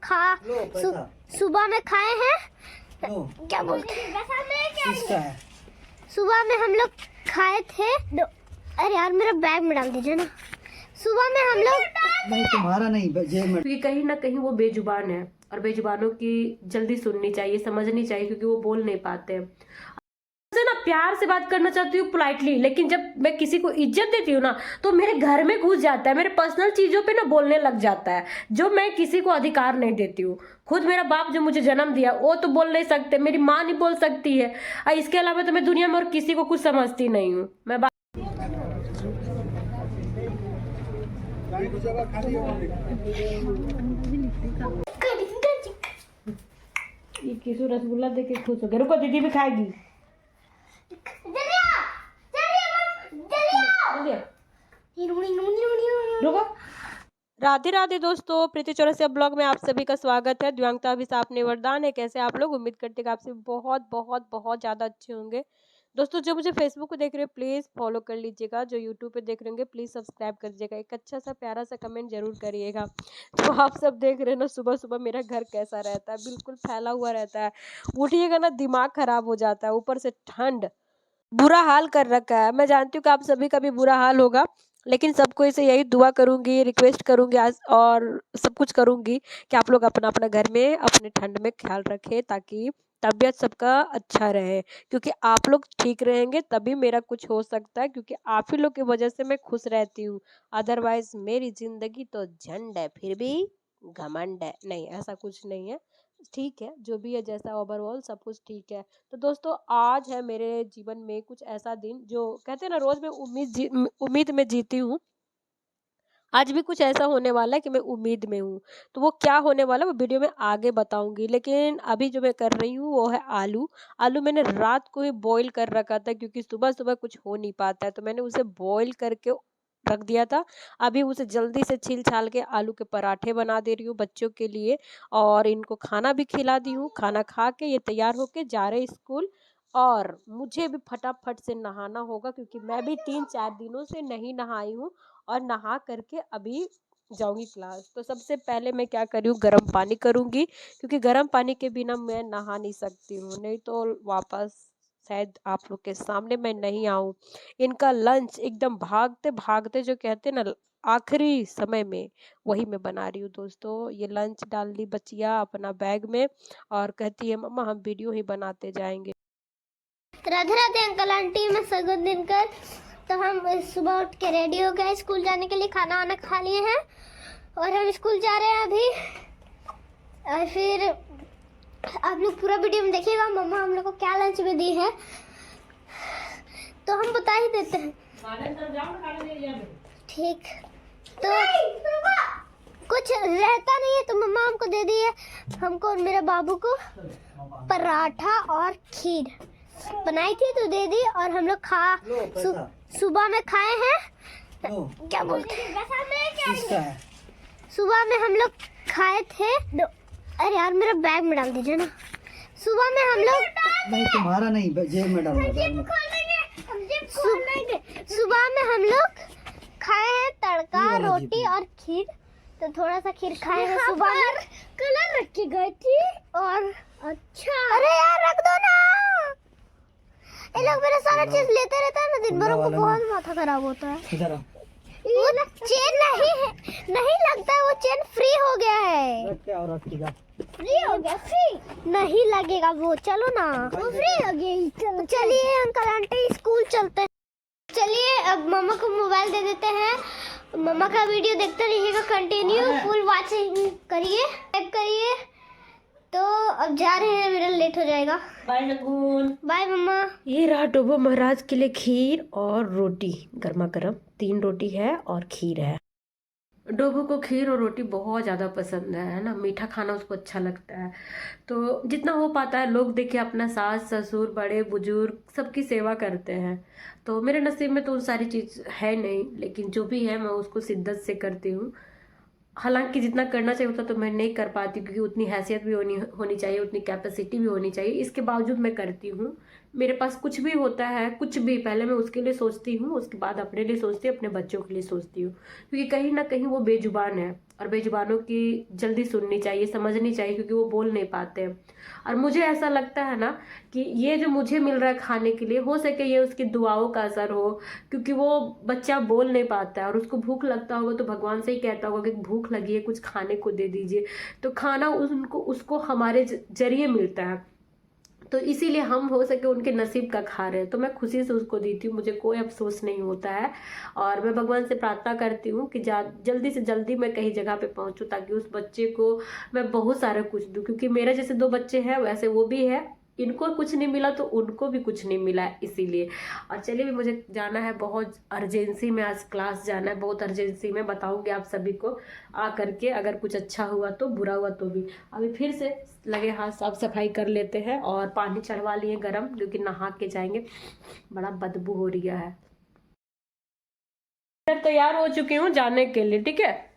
सुबह में खाए हैं। क्या बोलते हैं, सुबह में हम लोग खाए थे। अरे यार मेरा बैग में डाल दीजिए ना। सुबह में हम लोग नहीं, तुम्हारा नहीं, क्योंकि कहीं ना कहीं वो बेजुबान है और बेजुबानों की जल्दी सुननी चाहिए, समझनी चाहिए, क्योंकि वो बोल नहीं पाते हैं। से ना प्यार से बात करना चाहती हूँ, पोलाइटली, लेकिन जब मैं किसी को इज्जत देती हूँ ना तो मेरे घर में घुस जाता है, मेरे पर्सनल चीजों पे ना बोलने लग जाता है, जो मैं किसी को अधिकार नहीं देती हूँ। खुद मेरा बाप जो मुझे जन्म दिया वो तो बोल नहीं सकते, मेरी माँ नहीं बोल सकती है, और इसके अलावा तो मैं दुनिया में और किसी को कुछ समझती नहीं हूँ। मैं ये किसी रसगुल्ला देख के खुश हो गया। रुको, दीदी भी खाएगी। रुको। राधे राधे दोस्तों, प्रीति चौरसिया ब्लॉग में आप सभी का स्वागत है। दिव्यांगता अभिशाप ने वरदान है। कैसे आप लोग? उम्मीद करते हैं कि आपसे बहुत बहुत बहुत ज़्यादा अच्छे होंगे। दोस्तों, जो मुझे फेसबुक पे देख रहे हैं प्लीज़ फॉलो कर लीजिएगा, जो यूट्यूब पे देख रहे होंगे प्लीज़ सब्सक्राइब कर दीजिएगा, एक अच्छा सा प्यारा सा कमेंट जरूर करिएगा। तो आप सब देख रहे हैं ना सुबह सुबह मेरा घर कैसा रहता है, बिल्कुल फैला हुआ रहता है। उठिएगा ना दिमाग खराब हो जाता है, ऊपर से ठंड, बुरा हाल कर रखा है। मैं जानती हूँ कि आप सभी का भी बुरा हाल होगा, लेकिन सबको इसे यही दुआ करूंगी, रिक्वेस्ट करूंगी आज, और सब कुछ करूंगी कि आप लोग अपना अपना घर में अपने ठंड में ख्याल रखें, ताकि तबीयत सबका अच्छा रहे। क्योंकि आप लोग ठीक रहेंगे तभी मेरा कुछ हो सकता है, क्योंकि आप ही लोग की वजह से मैं खुश रहती हूँ। अदरवाइज मेरी जिंदगी तो झंड है, फिर भी घमंड है। नहीं, ऐसा कुछ नहीं है, ठीक है, जो भी है, जैसा ओवरऑल सब कुछ ठीक है। तो दोस्तों, आज है मेरे जीवन में कुछ ऐसा दिन जो कहते हैं ना, रोज मैं उम्मीद में जीती हूँ। आज भी कुछ ऐसा होने वाला है कि मैं उम्मीद में हूँ। तो वो क्या होने वाला है वो वीडियो में आगे बताऊंगी, लेकिन अभी जो मैं कर रही हूँ वो है आलू। आलू मैंने रात को ही बॉईल कर रखा था, क्योंकि सुबह सुबह कुछ हो नहीं पाता है, तो मैंने उसे बॉईल करके रख दिया था। अभी उसे जल्दी से छील छाल के आलू के पराठे बना दे रही हूँ बच्चों के लिए, और इनको खाना भी खिला दी हूँ। खाना खा के ये तैयार होके जा रहे स्कूल, और मुझे भी फटाफट से नहाना होगा, क्योंकि मैं भी 3-4 दिनों से नहीं नहाई हूँ, और नहा करके अभी जाऊंगी क्लास। तो सबसे पहले मैं क्या करी हूँ, गर्म पानी करूंगी, क्योंकि गर्म पानी के बिना मैं नहा नहीं सकती हूँ, नहीं तो वापस शायद आप लोग के सामने मैं नहीं आऊं। इनका लंच एकदम भागते भागते, जो कहते हैं ना, आखिरी समय में, वही मैं बना रही हूँ दोस्तों। ये लंच डाल दी बचिया अपना बैग में, और कहती है मम्मा हम वीडियो ही बनाते जाएंगे। राधे राधे अंकल आंटी, मैं सगुन दिनकर। तो हम सुबह उठ के रेडी हो गए स्कूल जाने के लिए, खाना वाना खा लिए हैं और हम स्कूल जा रहे हैं अभी। और फिर आप लोग पूरा वीडियो में देखिएगा मम्मा हम लोग को क्या लंच में दी है, तो हम बता ही देते हैं। ठीक, तो कुछ रहता नहीं है तो मम्मा हमको दे दी है, हमको और मेरे बाबू को पराठा और खीर बनाई थी तो दे दी, और हम लोग सुबह में खाए हैं। क्या बोलते हैं, सुबह में हम लोग खाए थे। अरे यार मेरा बैग में डाल दीजिए ना। सुबह में हम लोग नहीं, तुम्हारा नहीं, जेब में डालना। सुबह में हम लोग खाए हैं तड़का, रोटी और खीर। तो थोड़ा सा खीर खाए हैं सुबह में, कलर रख के गई थी। और अच्छा, अरे यार रख दो ना, ये लोग मेरा सारा चीज लेते रहता है ना दिन भर, हमको बहुत माथा खराब होता है। वो चेन नहीं लगता है, वो चेन फ्री हो गया है। फ्री हो गया, फ्री नहीं लगेगा वो, चलो ना, वो फ्री हो गई। चलिए अंकल आंटी स्कूल चलते हैं। चलिए अब मम्मा को मोबाइल दे देते हैं, मम्मा का वीडियो देखते रहिएगा, कंटिन्यू फुल वॉचिंग करिए, टाइप करिए। तो अब जा रहे हैं, मेरा लेट हो जाएगा। बाय नगुन, बाय मम्मा। ये रहा डोबो महाराज के लिए खीर और रोटी, गर्मा गर्म 3 रोटी है और खीर है। डोबो को खीर और रोटी बहुत ज़्यादा पसंद है ना, मीठा खाना उसको अच्छा लगता है। तो जितना हो पाता है, लोग देखिए अपना सास ससुर बड़े बुजुर्ग सबकी सेवा करते हैं, तो मेरे नसीब में तो उन सारी चीज़ है नहीं, लेकिन जो भी है मैं उसको शिद्दत से करती हूँ। हालांकि जितना करना चाहिए होता तो मैं नहीं कर पाती, क्योंकि उतनी हैसियत भी होनी चाहिए, उतनी कैपेसिटी भी होनी चाहिए, इसके बावजूद मैं करती हूँ। मेरे पास कुछ भी होता है, कुछ भी, पहले मैं उसके लिए सोचती हूँ, उसके बाद अपने लिए सोचती हूँ, अपने बच्चों के लिए सोचती हूँ, क्योंकि कहीं ना कहीं वो बेजुबान है और बेजुबानों की जल्दी सुननी चाहिए, समझनी चाहिए, क्योंकि वो बोल नहीं पाते हैं। और मुझे ऐसा लगता है ना कि ये जो मुझे मिल रहा है खाने के लिए, हो सके ये उसकी दुआओं का असर हो, क्योंकि वो बच्चा बोल नहीं पाता है और उसको भूख लगता होगा तो भगवान से ही कहता होगा कि भूख लगी है, कुछ खाने को दे दीजिए। तो खाना उसको हमारे जरिए मिलता है, तो इसीलिए हम हो सके उनके नसीब का खा रहे हैं, तो मैं खुशी से उसको देती हूँ, मुझे कोई अफसोस नहीं होता है। और मैं भगवान से प्रार्थना करती हूँ कि जल्दी से जल्दी मैं कहीं जगह पे पहुँचूँ, ताकि उस बच्चे को मैं बहुत सारा कुछ दूँ, क्योंकि मेरे जैसे 2 बच्चे हैं वैसे वो भी है, इनको कुछ नहीं मिला तो उनको भी कुछ नहीं मिला है, इसीलिए। और चलिए, भी मुझे जाना है, बहुत अर्जेंसी में आज क्लास जाना है, बहुत अर्जेंसी में, बताऊंगी आप सभी को आ करके, अगर कुछ अच्छा हुआ तो, बुरा हुआ तो भी। अभी फिर से लगे हाथ साफ सफाई कर लेते हैं और पानी चढ़वा लिए गरम, क्योंकि नहा के जाएंगे, बड़ा बदबू हो रहा है। तैयार हो चुकी हूँ जाने के लिए, ठीक है।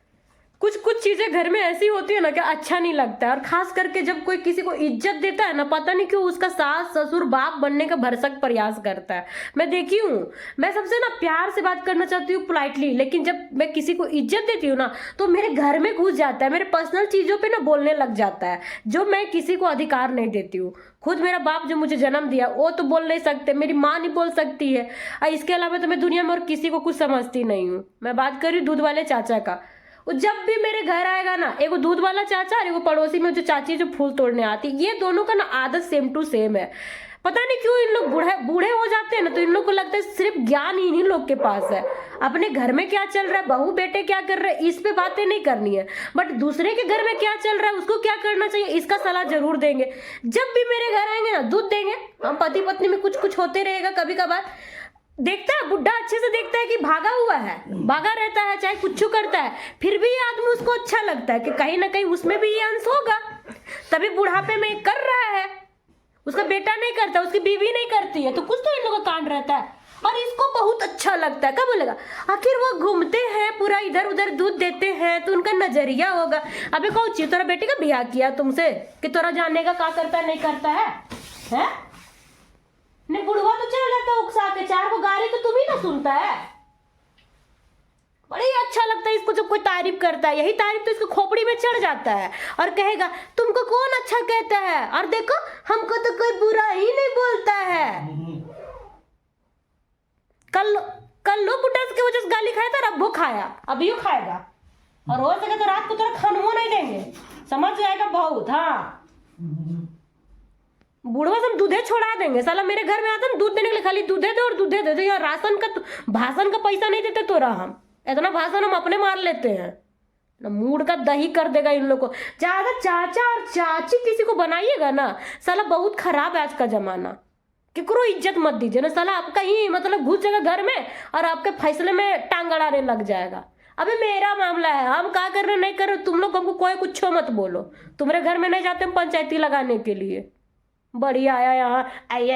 कुछ चीजें घर में ऐसी होती है ना कि अच्छा नहीं लगता है, और खास करके जब कोई किसी को इज्जत देता है ना, पता नहीं क्यों उसका सास ससुर बाप बनने का भरसक प्रयास करता है। मैं देखी हूँ, मैं सबसे ना प्यार से बात करना चाहती हूँ, पोलाइटली, लेकिन जब मैं किसी को इज्जत देती हूँ ना, तो मेरे घर में घुस जाता है, मेरे पर्सनल चीजों पे ना बोलने लग जाता है, जो मैं किसी को अधिकार नहीं देती हूँ। खुद मेरा बाप जो मुझे जन्म दिया वो तो बोल नहीं सकते, मेरी माँ नहीं बोल सकती है, इसके अलावा तो मैं दुनिया में और किसी को कुछ समझती नहीं हूँ। मैं बात कर रही हूँ दूध वाले चाचा का, वो जब भी मेरे घर आएगा ना, एगो दूध वाला चाचा और एगो पड़ोसी में जो चाची जो फूल तोड़ने आती, ये दोनों का ना आदत सेम टू सेम है। पता नहीं क्यों इन लोग बूढ़े हो जाते हैं ना, तो इन लोग को लगता है सिर्फ ज्ञान इन्हीं लोग के पास है। अपने घर में क्या चल रहा है, बहू बेटे क्या कर रहे हैं, इस पे बातें नहीं करनी है, बट दूसरे के घर में क्या चल रहा है, उसको क्या करना चाहिए, इसका सलाह जरूर देंगे। जब भी मेरे घर आएंगे ना, दूध देंगे, हम पति पत्नी में कुछ होते रहेगा, कभी कभार देखता है बुढ़ा, अच्छे से देखता है कि भागा हुआ है, भागा रहता है, चाहे कुछ करता है, फिर भी ये आदमी उसको अच्छा लगता है कि कहीं ना कहीं उसमें भी ये अंश होगा, तभी बुढ़ापे में कर रहा है। उसका बेटा नहीं करता, उसकी बीवी नहीं करती है, तो कुछ तो इन लोगों का कांड रहता है, और इसको बहुत अच्छा लगता है। क्या बोलेगा, आखिर वो घूमते हैं पूरा इधर उधर, दूध देते हैं, तो उनका नजरिया होगा। अबे कौन चीज, तोरा बेटे का ब्याह किया तुमसे कि तोरा जानने का क्या करता है नहीं करता है? नहीं, बुढ़वा तो चल रहता है उकसा के, 4 को गाली तो तुम ही ना सुनता है। बड़ा ही अच्छा लगता है इसको जब कोई तारीफ करता है, यही तारीफ तो इसको खोपड़ी में चढ़ जाता है और कहेगा तुमको कौन अच्छा कहता है, और देखो हमको तो कोई बुरा ही नहीं बोलता है। कल लो बुढ़ा की वजह से गाली खाया था, अब वो खाया, अभी वो खाएगा, और हो सके तो रात को तेरा खानवो नहीं देंगे, समझ जाएगा बहुत। हाँ, बुढ़वा से हम दूधे छोड़ा देंगे, साला मेरे घर में आता ना दूध देने के लिए, खाली दूधे दे और दूधे दे, यार राशन का भाषण का पैसा नहीं देते तोरा, हम इतना भाषण हम अपने मार लेते हैं ना, मूड का दही कर देगा इन लोग को। ज्यादा चाचा और चाची किसी को बनाइएगा ना, साला बहुत खराब है आज का जमाना, केकरो इज्जत मत दीजिए ना, साला आपका ही मतलब घुस जाएगा घर में और आपके फैसले में टांग अड़ाने लग जाएगा। अबे मेरा मामला है, हम क्या कर रहे नहीं कर रहे, तुम लोग हमको कोई कुछ मत बोलो, तुम्हारे घर में नहीं जाते हम पंचायती लगाने के लिए। बढ़िया आया यहाँ, आई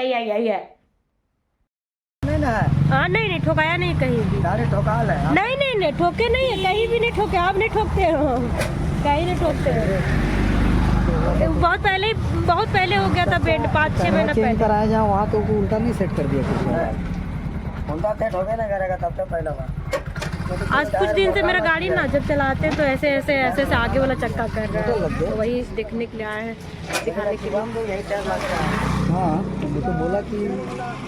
नहीं ना, हाँ नहीं ठोकाया नहीं कहीं भी, ठोकाल है। नहीं ठोके नहीं है, कहीं भी नहीं ठोके, आप नहीं ठोकते हो, कहीं नहीं ठोकते हो। बहुत पहले हो गया था बेड, 5-6 महीना पहले कराया जाओ वहाँ, तो उल्टा नहीं सेट कर दिया कुछ, उल्टा सेट हो गया ना करेगा तब तो पहला बार। आज कुछ दिन से मेरा गाड़ी ना जब चलाते हैं तो ऐसे आगे वाला चक्का कर रहा है, तो वही देखने के लिए आए हैं, दिखाने के लिए। हाँ, वो तो बोला कि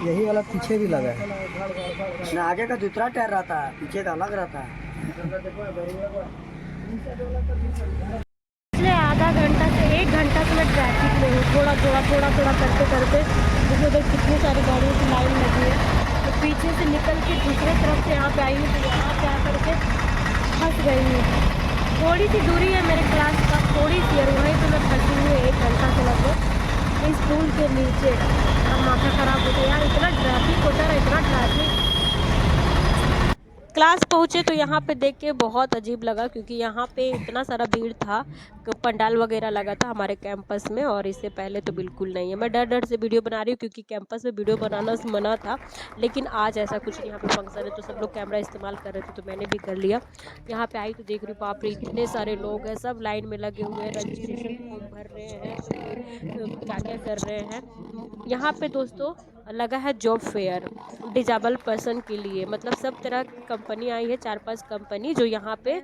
यही वाला पीछे भी लगा है, आगे का दूसरा टायर रहता है, पीछे का अलग रहता है। पिछले आधा घंटा से 1 घंटा से मैं ट्रैफिक में हूँ, थोड़ा करते मुझे उधर कितनी सारी गाड़ियों की लाइन लगी है, तो पीछे से निकल के दूसरे तरफ से यहाँ पे आई हूँ, तो यहाँ पे आकर के फंस गई हूँ। थोड़ी सी दूरी है मेरे क्लास का, थोड़ी सी, और वहीं पे मैं फंसी हुई 1 घंटा से लगभग इस पुल के नीचे। अब माथा खराब हो गया यार, इतना ट्रैफिक होता है, इतना ट्रैफिक। क्लास पहुँचे तो यहाँ पे देख के बहुत अजीब लगा, क्योंकि यहाँ पे इतना सारा भीड़ था, पंडाल वगैरह लगा था हमारे कैंपस में, और इससे पहले तो बिल्कुल नहीं है। मैं डर से वीडियो बना रही हूँ क्योंकि कैंपस में वीडियो बनाना मना था, लेकिन आज ऐसा कुछ नहीं, यहाँ पे फंक्शन है तो सब लोग कैमरा इस्तेमाल कर रहे थे, तो मैंने भी कर लिया। यहाँ पे आई तो देख रही हूँ, बाप रे इतने सारे लोग हैं, सब लाइन में लगे हुए हैं, रजिस्ट्रेशन फॉर्म भर रहे हैं, क्या क्या कर रहे हैं। यहाँ पे दोस्तों लगा है जॉब फेयर डिजेबल पर्सन के लिए। मतलब सब तरह की कंपनी आई है, 4-5 कंपनी जो यहाँ पे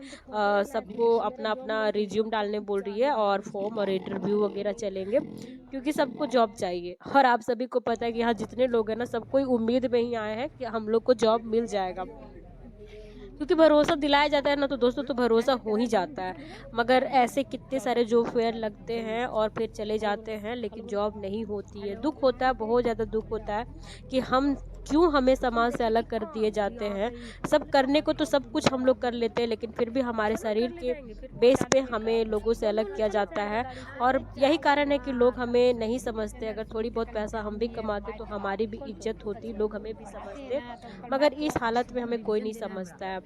सबको अपना अपना रिज्यूम डालने बोल रही है और फॉर्म और इंटरव्यू वगैरह चलेंगे, क्योंकि सबको जॉब चाहिए। और आप सभी को पता है कि यहाँ जितने लोग हैं ना, सब कोई उम्मीद में ही आए हैं कि हम लोग को जॉब मिल जाएगा, क्योंकि भरोसा दिलाया जाता है ना, तो दोस्तों तो भरोसा हो ही जाता है। मगर ऐसे कितने सारे जॉब फेयर लगते हैं और फिर चले जाते हैं, लेकिन जॉब नहीं होती है। दुख होता है, बहुत ज़्यादा दुख होता है कि हम क्यों हमें समाज से अलग कर दिए जाते हैं। सब करने को तो सब कुछ हम लोग कर लेते हैं, लेकिन फिर भी हमारे शरीर के बेस पे हमें लोगों से अलग किया जाता है। और यही कारण है कि लोग हमें नहीं समझते। अगर थोड़ी बहुत पैसा हम भी कमाते तो हमारी भी इज्जत होती, लोग हमें भी समझते, मगर इस हालत में हमें कोई नहीं समझता है।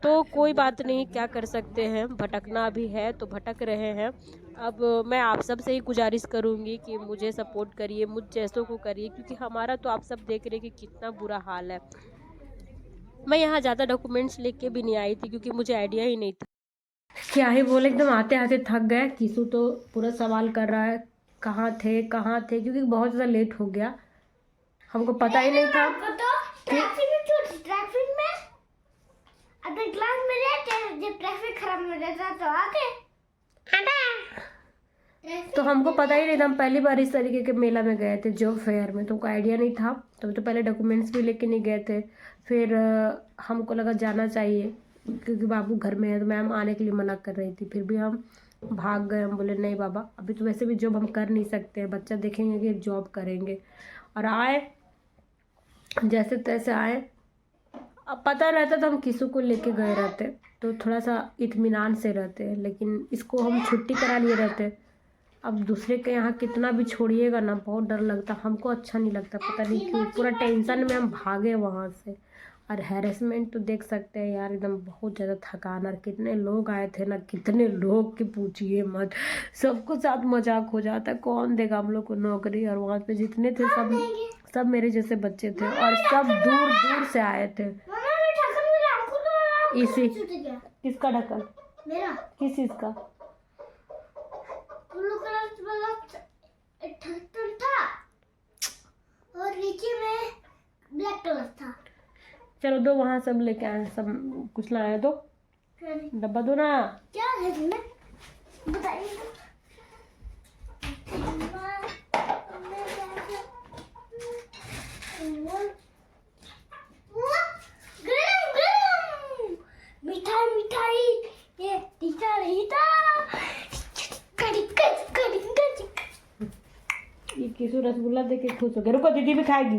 तो कोई बात नहीं, क्या कर सकते हैं, भटकना भी है तो भटक रहे हैं। अब मैं आप सब से ही गुजारिश करूंगी कि मुझे सपोर्ट करिए, मुझ जैसों को करिए, क्योंकि हमारा तो आप सब देख रहे हैं कि कितना बुरा हाल है। मैं यहाँ ज़्यादा डॉक्यूमेंट्स लेके भी नहीं आई थी, क्योंकि मुझे आइडिया ही नहीं था। क्या ही बोले, एकदम आते आते थक गए। किसू तो पूरा सवाल कर रहा है कहाँ थे कहाँ थे, क्योंकि बहुत ज़्यादा लेट हो गया, हमको पता ही नहीं था। ट्रैफिक में अगर क्लास में रहते, जब ट्रैफिक खराब हो जाता तो आते। तो हमको पता ही नहीं था, हम पहली बार इस तरीके के मेला में गए थे जॉब फेयर में, तो हमको आइडिया नहीं था। तो पहले डॉक्यूमेंट्स भी लेके नहीं गए थे। फिर हमको लगा जाना चाहिए, क्योंकि बाबू घर में है, तो मैम आने के लिए मना कर रही थी। फिर भी हम भाग गए। हम बोले नहीं बाबा, अभी तो वैसे भी जॉब हम कर नहीं सकते हैं, बच्चा देखेंगे कि जॉब करेंगे। और आए, जैसे तैसे आए। अब पता रहता तो हम किसी को लेके गए रहते, तो थोड़ा सा इत्मीनान से रहते, लेकिन इसको हम छुट्टी करा लिए रहते। अब दूसरे के यहाँ कितना भी छोड़िएगा ना, बहुत डर लगता, हमको अच्छा नहीं लगता, पता नहीं क्यों। पूरा टेंशन में हम भागे वहाँ से। और हैरेसमेंट तो देख सकते हैं यार, एकदम बहुत ज़्यादा थकान। और कितने लोग आए थे ना, कितने लोग की पूछिए मत, सबको साथ मजाक हो जाता है, कौन देगा हम लोग को नौकरी। और वहाँ पे जितने थे सब मेरे जैसे बच्चे थे, और सब दूर दूर से आए थे। इसी किसका ढक्कन? मेरा। किस चीज का? ब्लू कलर वाला ढक्कन था और नीचे में ब्लैक कलर था। चलो दो, वहाँ सब लेके आए, सब कुछ लाया, दो डब्बा दो ना। क्या है इसमें बताइए। मिठाई मिठाई, ये टीका नहीं था। ये किसी रसगुल्ला देख के खुश हो गया। रुको, दीदी भी खाएगी।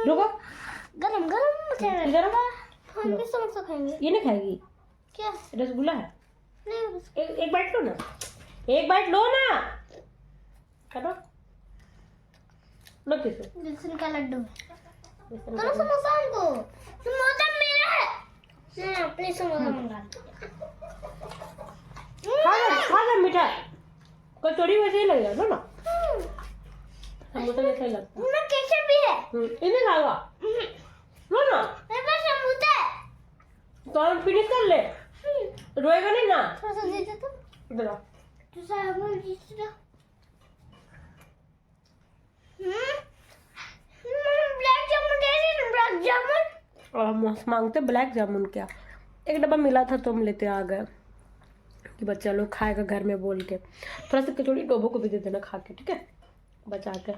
रुको, गरम गरम गरम। हम भी समोसा खाएंगे। ये नहीं खाएगी क्या? रसगुल्ला है। नहीं, एक बाइट लो ना, एक बाइट लो ना, करो लो। किसो बेसन का लड्डू करो समोसा हमको। समोसा मेरा है। मैं अपने समोसा मंगा। खा ले मीठा, कचौड़ी वैसे ही लगेगा, लो ना, समोसा जैसा ही लगता है। मैं केचप भी है। इन्हें खाएगा, लो ना। मेरे पास समोसा है। तो हम फिनिश कर ले, रोएगा नहीं ना। थोड़ा सा दे दे तो। इधर आ। तो सारा बोल दीजिए। ब्लैक जामुन दे दे, ब्लैक जामुन। और हम मांगते ब्लैक जामुन, क्या एक डब्बा मिला था तो हम लेते आ गए कि बच्चा लोग खाएगा घर में बोल के। थोड़ा सा कचौड़ी डोबो को भी दे देना खा के, ठीक है, बचा के।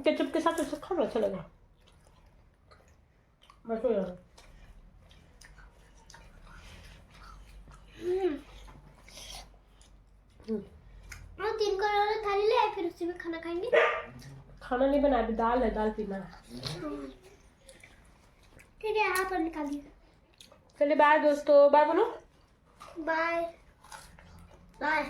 केचप के साथ ऐसा खाना अच्छा लगा। बस हो जाएगा। और 3 करोड़ थाली ले, फिर उसी में खाना खाएंगे। खाना नहीं बना, अभी दाल है, दाल पीना है। ठीक है, यहाँ पर निकालिए। चलिए बाय दोस्तों, बाय बोलो। Bye bye.